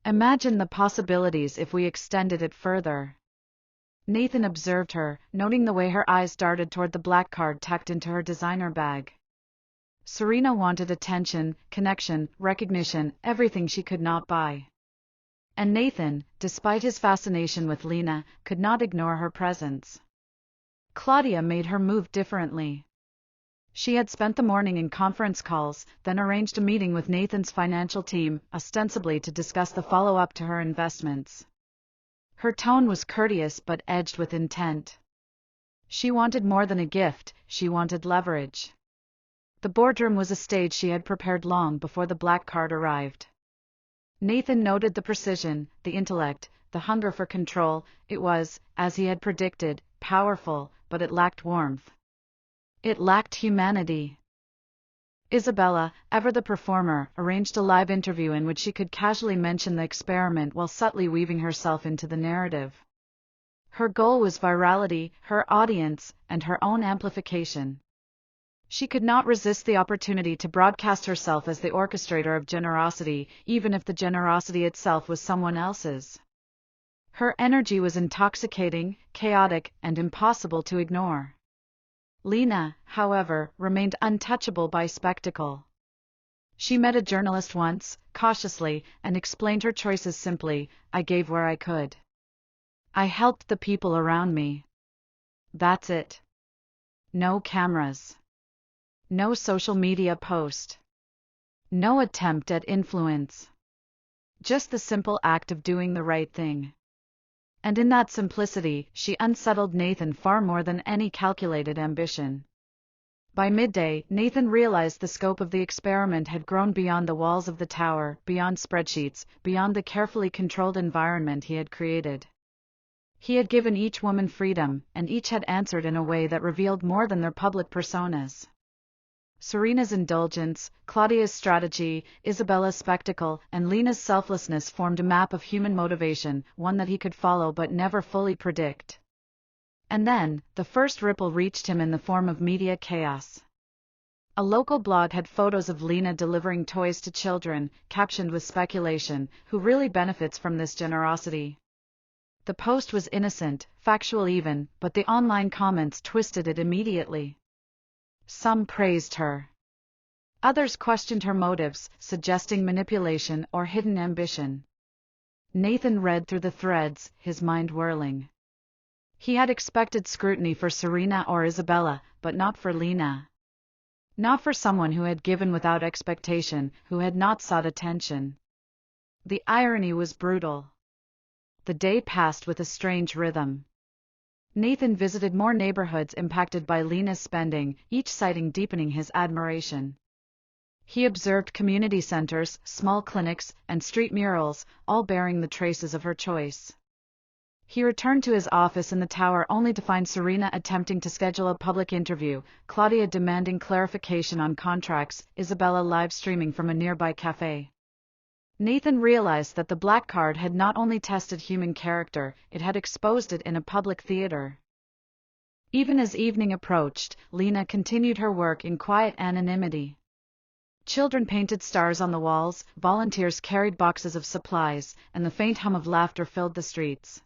Imagine the possibilities if we extended it further. Nathan observed her, noting the way her eyes darted toward the black card tucked into her designer bag. Serena wanted attention, connection, recognition, everything she could not buy. And Nathan, despite his fascination with Lena, could not ignore her presence. Claudia made her move differently. She had spent the morning in conference calls, then arranged a meeting with Nathan's financial team, ostensibly to discuss the follow-up to her investments. Her tone was courteous but edged with intent. She wanted more than a gift, she wanted leverage. The boardroom was a stage she had prepared long before the black card arrived. Nathan noted the precision, the intellect, the hunger for control. It was, as he had predicted, powerful, but it lacked warmth. It lacked humanity. Isabella, ever the performer, arranged a live interview in which she could casually mention the experiment while subtly weaving herself into the narrative. Her goal was virality, her audience, and her own amplification. She could not resist the opportunity to broadcast herself as the orchestrator of generosity, even if the generosity itself was someone else's. Her energy was intoxicating, chaotic, and impossible to ignore. Lena, however, remained untouchable by spectacle. She met a journalist once, cautiously, and explained her choices simply: "I gave where I could. I helped the people around me. That's it. No cameras. No social media post. No attempt at influence. Just the simple act of doing the right thing." And in that simplicity, she unsettled Nathan far more than any calculated ambition. By midday, Nathan realized the scope of the experiment had grown beyond the walls of the tower, beyond spreadsheets, beyond the carefully controlled environment he had created. He had given each woman freedom, and each had answered in a way that revealed more than their public personas. Serena's indulgence, Claudia's strategy, Isabella's spectacle, and Lena's selflessness formed a map of human motivation, one that he could follow but never fully predict. And then, the first ripple reached him in the form of media chaos. A local blog had photos of Lena delivering toys to children, captioned with speculation: "Who really benefits from this generosity?" The post was innocent, factual even, but the online comments twisted it immediately. Some praised her. Others questioned her motives, suggesting manipulation or hidden ambition. Nathan read through the threads, his mind whirling. He had expected scrutiny for Serena or Isabella, but not for Lena. Not for someone who had given without expectation, who had not sought attention. The irony was brutal. The day passed with a strange rhythm. Nathan visited more neighborhoods impacted by Lena's spending, each sighting deepening his admiration. He observed community centers, small clinics, and street murals, all bearing the traces of her choice. He returned to his office in the tower only to find Serena attempting to schedule a public interview, Claudia demanding clarification on contracts, Isabella live streaming from a nearby cafe. Nathan realized that the black card had not only tested human character, it had exposed it in a public theater. Even as evening approached, Lena continued her work in quiet anonymity. Children painted stars on the walls, volunteers carried boxes of supplies, and the faint hum of laughter filled the streets.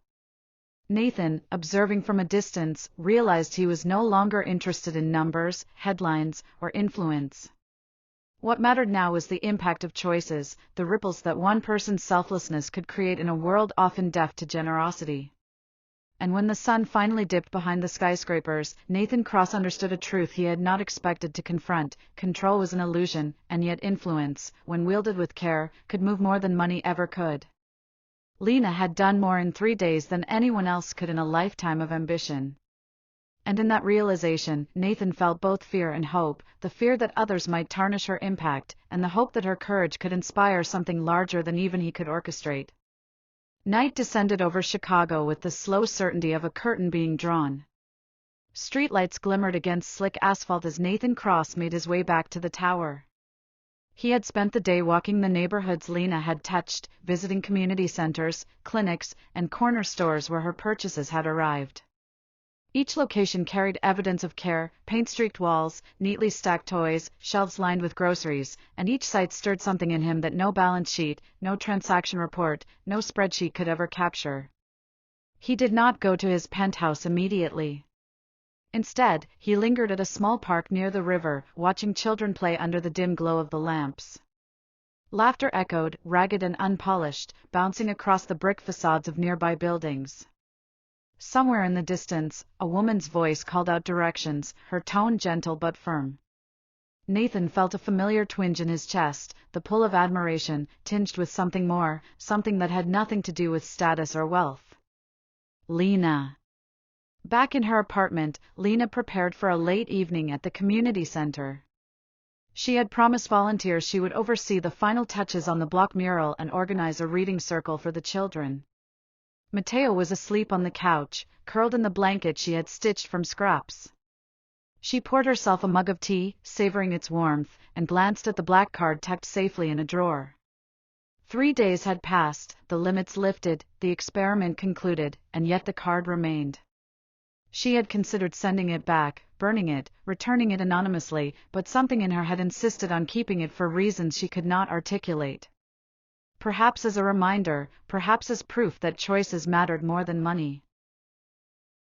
Nathan, observing from a distance, realized he was no longer interested in numbers, headlines, or influence. What mattered now was the impact of choices, the ripples that one person's selflessness could create in a world often deaf to generosity. And when the sun finally dipped behind the skyscrapers, Nathan Cross understood a truth he had not expected to confront. Control was an illusion, and yet influence, when wielded with care, could move more than money ever could. Lena had done more in 3 days than anyone else could in a lifetime of ambition. And in that realization, Nathan felt both fear and hope, the fear that others might tarnish her impact, and the hope that her courage could inspire something larger than even he could orchestrate. Night descended over Chicago with the slow certainty of a curtain being drawn. Streetlights glimmered against slick asphalt as Nathan Cross made his way back to the tower. He had spent the day walking the neighborhoods Lena had touched, visiting community centers, clinics, and corner stores where her purchases had arrived. Each location carried evidence of care: paint-streaked walls, neatly stacked toys, shelves lined with groceries, and each site stirred something in him that no balance sheet, no transaction report, no spreadsheet could ever capture. He did not go to his penthouse immediately. Instead, he lingered at a small park near the river, watching children play under the dim glow of the lamps. Laughter echoed, ragged and unpolished, bouncing across the brick facades of nearby buildings. Somewhere in the distance, a woman's voice called out directions, her tone gentle but firm. Nathan felt a familiar twinge in his chest, the pull of admiration, tinged with something more, something that had nothing to do with status or wealth. Lena. Back in her apartment, Lena prepared for a late evening at the community center. She had promised volunteers she would oversee the final touches on the block mural and organize a reading circle for the children. Mateo was asleep on the couch, curled in the blanket she had stitched from scraps. She poured herself a mug of tea, savoring its warmth, and glanced at the black card tucked safely in a drawer. 3 days had passed, the limits lifted, the experiment concluded, and yet the card remained. She had considered sending it back, burning it, returning it anonymously, but something in her had insisted on keeping it for reasons she could not articulate. Perhaps as a reminder, perhaps as proof that choices mattered more than money.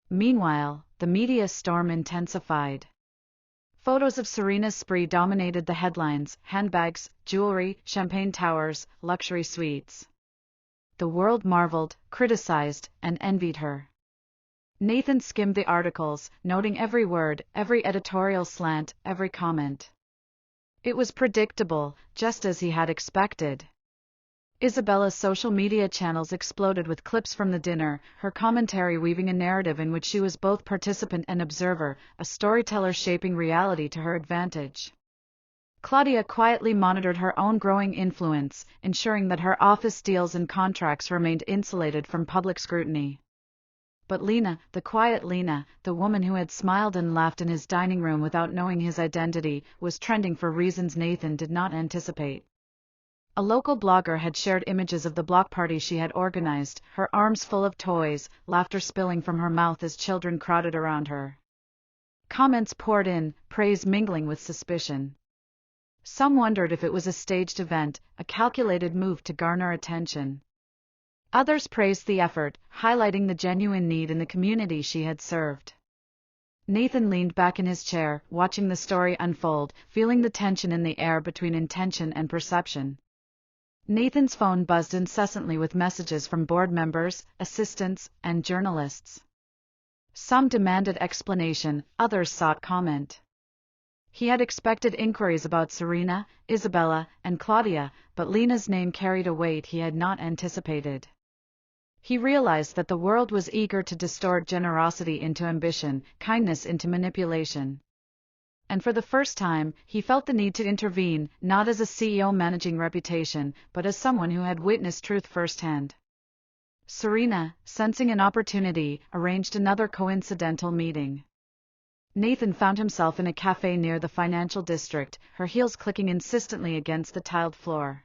Meanwhile, the media storm intensified. Photos of Serena's spree dominated the headlines: handbags, jewelry, champagne towers, luxury suites. The world marveled, criticized, and envied her. Nathan skimmed the articles, noting every word, every editorial slant, every comment. It was predictable, just as he had expected. Isabella's social media channels exploded with clips from the dinner, her commentary weaving a narrative in which she was both participant and observer, a storyteller shaping reality to her advantage. Claudia quietly monitored her own growing influence, ensuring that her office deals and contracts remained insulated from public scrutiny. But Lena, the quiet Lena, the woman who had smiled and laughed in his dining room without knowing his identity, was trending for reasons Nathan did not anticipate. A local blogger had shared images of the block party she had organized, her arms full of toys, laughter spilling from her mouth as children crowded around her. Comments poured in, praise mingling with suspicion. Some wondered if it was a staged event, a calculated move to garner attention. Others praised the effort, highlighting the genuine need in the community she had served. Nathan leaned back in his chair, watching the story unfold, feeling the tension in the air between intention and perception. Nathan's phone buzzed incessantly with messages from board members, assistants, and journalists. Some demanded explanation, others sought comment. He had expected inquiries about Serena, Isabella, and Claudia, but Lena's name carried a weight he had not anticipated. He realized that the world was eager to distort generosity into ambition, kindness into manipulation. And for the first time, he felt the need to intervene, not as a CEO managing reputation, but as someone who had witnessed truth firsthand. Serena, sensing an opportunity, arranged another coincidental meeting. Nathan found himself in a cafe near the financial district, her heels clicking insistently against the tiled floor.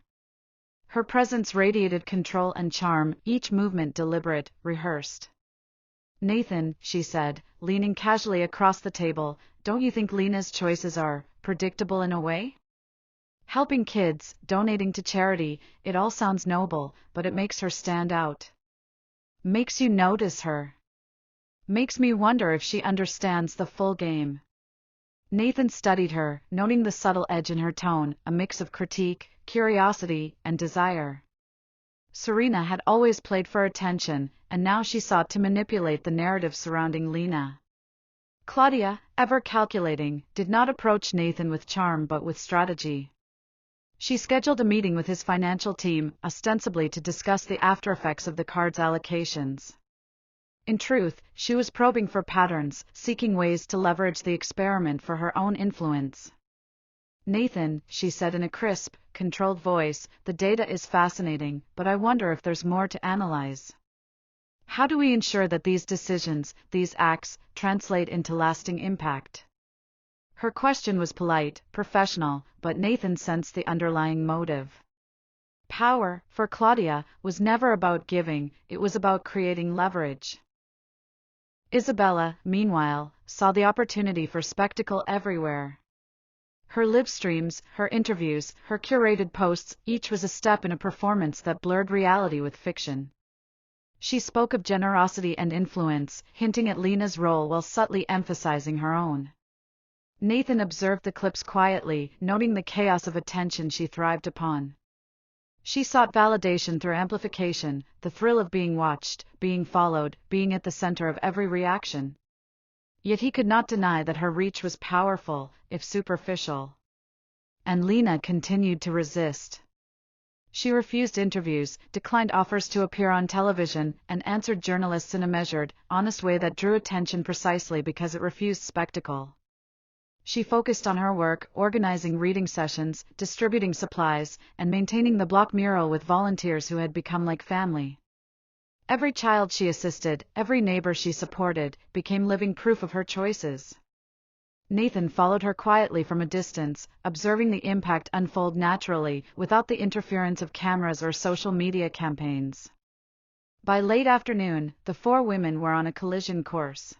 Her presence radiated control and charm, each movement deliberate, rehearsed. "Nathan," she said, leaning casually across the table, "don't you think Lena's choices are predictable in a way? Helping kids, donating to charity, it all sounds noble, but it makes her stand out. Makes you notice her. Makes me wonder if she understands the full game." Nathan studied her, noting the subtle edge in her tone, a mix of critique, curiosity, and desire. Serena had always played for attention, and now she sought to manipulate the narrative surrounding Lena. Claudia, ever calculating, did not approach Nathan with charm but with strategy. She scheduled a meeting with his financial team, ostensibly to discuss the aftereffects of the card's allocations. In truth, she was probing for patterns, seeking ways to leverage the experiment for her own influence. Nathan, she said in a crisp, controlled voice, the data is fascinating, but I wonder if there's more to analyze. How do we ensure that these decisions, these acts, translate into lasting impact? Her question was polite, professional, but Nathan sensed the underlying motive. Power, for Claudia, was never about giving, it was about creating leverage. Isabella, meanwhile, saw the opportunity for spectacle everywhere. Her live streams, her interviews, her curated posts, each was a step in a performance that blurred reality with fiction. She spoke of generosity and influence, hinting at Lena's role while subtly emphasizing her own. Nathan observed the clips quietly, noting the chaos of attention she thrived upon. She sought validation through amplification, the thrill of being watched, being followed, being at the center of every reaction. Yet he could not deny that her reach was powerful, if superficial. And Lena continued to resist. She refused interviews, declined offers to appear on television, and answered journalists in a measured, honest way that drew attention precisely because it refused spectacle. She focused on her work, organizing reading sessions, distributing supplies, and maintaining the block mural with volunteers who had become like family. Every child she assisted, every neighbor she supported, became living proof of her choices. Nathan followed her quietly from a distance, observing the impact unfold naturally, without the interference of cameras or social media campaigns. By late afternoon, the four women were on a collision course.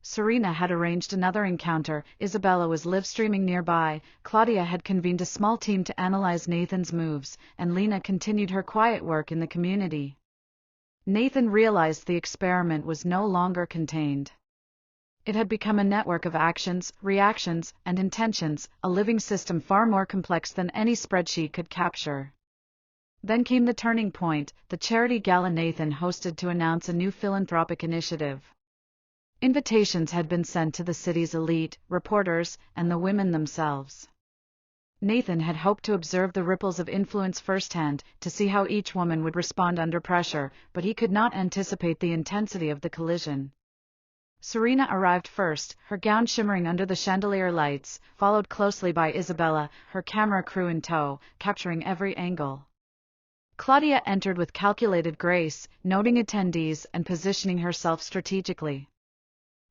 Serena had arranged another encounter, Isabella was live-streaming nearby, Claudia had convened a small team to analyze Nathan's moves, and Lena continued her quiet work in the community. Nathan realized the experiment was no longer contained. It had become a network of actions, reactions, and intentions, a living system far more complex than any spreadsheet could capture. Then came the turning point, the charity gala Nathan hosted to announce a new philanthropic initiative. Invitations had been sent to the city's elite, reporters, and the women themselves. Nathan had hoped to observe the ripples of influence firsthand, to see how each woman would respond under pressure, but he could not anticipate the intensity of the collision. Serena arrived first, her gown shimmering under the chandelier lights, followed closely by Isabella, her camera crew in tow, capturing every angle. Claudia entered with calculated grace, noting attendees and positioning herself strategically.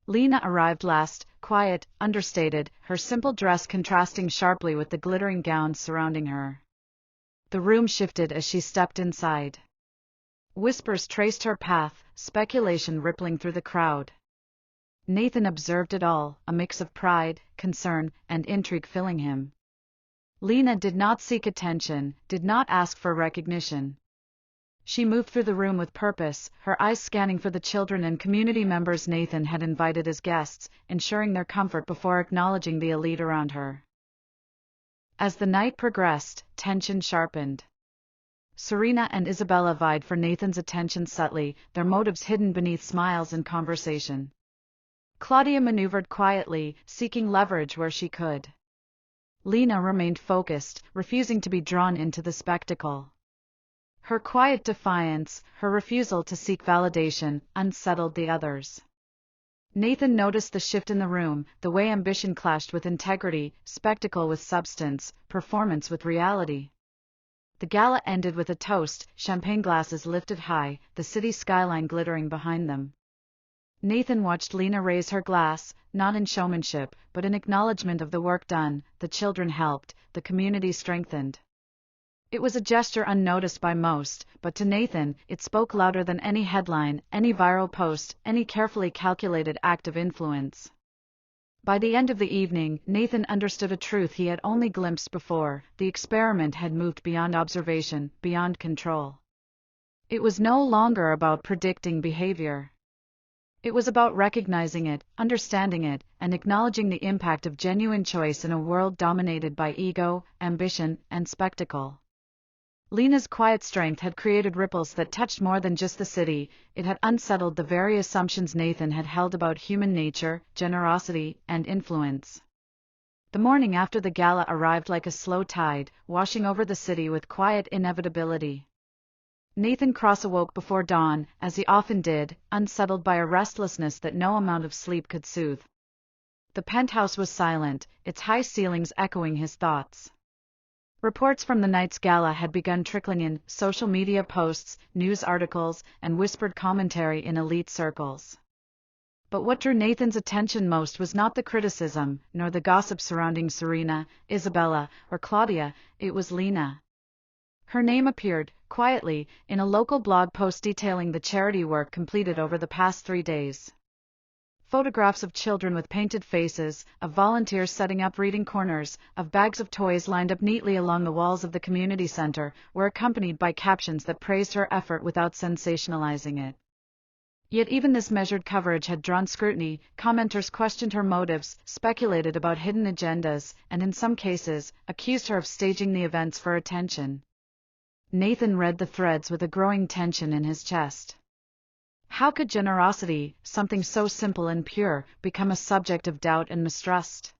Lena arrived last, quiet, understated, her simple dress contrasting sharply with the glittering gowns surrounding her. The room shifted as she stepped inside. Whispers traced her path, speculation rippling through the crowd. Nathan observed it all, a mix of pride, concern, and intrigue filling him. Lena did not seek attention, did not ask for recognition. She moved through the room with purpose, her eyes scanning for the children and community members Nathan had invited as guests, ensuring their comfort before acknowledging the elite around her. As the night progressed, tension sharpened. Serena and Isabella vied for Nathan's attention subtly, their motives hidden beneath smiles and conversation. Claudia maneuvered quietly, seeking leverage where she could. Lena remained focused, refusing to be drawn into the spectacle. Her quiet defiance, her refusal to seek validation, unsettled the others. Nathan noticed the shift in the room, the way ambition clashed with integrity, spectacle with substance, performance with reality. The gala ended with a toast, champagne glasses lifted high, the city skyline glittering behind them. Nathan watched Lena raise her glass, not in showmanship, but in acknowledgement of the work done, the children helped, the community strengthened. It was a gesture unnoticed by most, but to Nathan, it spoke louder than any headline, any viral post, any carefully calculated act of influence. By the end of the evening, Nathan understood a truth he had only glimpsed before: the experiment had moved beyond observation, beyond control. It was no longer about predicting behavior. It was about recognizing it, understanding it, and acknowledging the impact of genuine choice in a world dominated by ego, ambition, and spectacle. Lena's quiet strength had created ripples that touched more than just the city. It had unsettled the very assumptions Nathan had held about human nature, generosity, and influence. The morning after the gala arrived like a slow tide, washing over the city with quiet inevitability. Nathan Cross awoke before dawn, as he often did, unsettled by a restlessness that no amount of sleep could soothe. The penthouse was silent, its high ceilings echoing his thoughts. Reports from the night's gala had begun trickling in, social media posts, news articles, and whispered commentary in elite circles. But what drew Nathan's attention most was not the criticism, nor the gossip surrounding Serena, Isabella, or Claudia. It was Lena. Her name appeared, quietly, in a local blog post detailing the charity work completed over the past 3 days. Photographs of children with painted faces, of volunteers setting up reading corners, of bags of toys lined up neatly along the walls of the community center, were accompanied by captions that praised her effort without sensationalizing it. Yet even this measured coverage had drawn scrutiny. Commenters questioned her motives, speculated about hidden agendas, and in some cases, accused her of staging the events for attention. Nathan read the threads with a growing tension in his chest. How could generosity, something so simple and pure, become a subject of doubt and mistrust?